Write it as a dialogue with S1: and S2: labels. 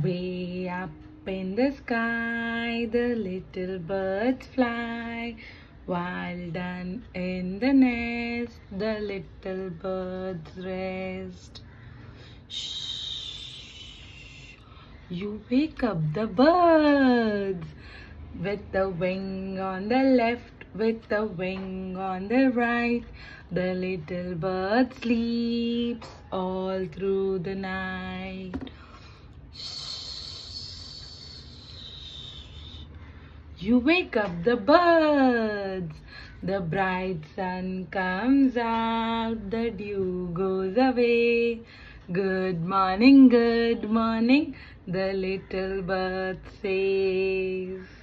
S1: Way up in the sky, the little birds fly. While down in the nest, the little birds rest. Shh, you wake up the birds. With the wing on the left, with the wing on the right, the little bird sleeps all through the night. You wake up the birds. The bright sun comes out, the dew goes away. Good morning, the little bird says.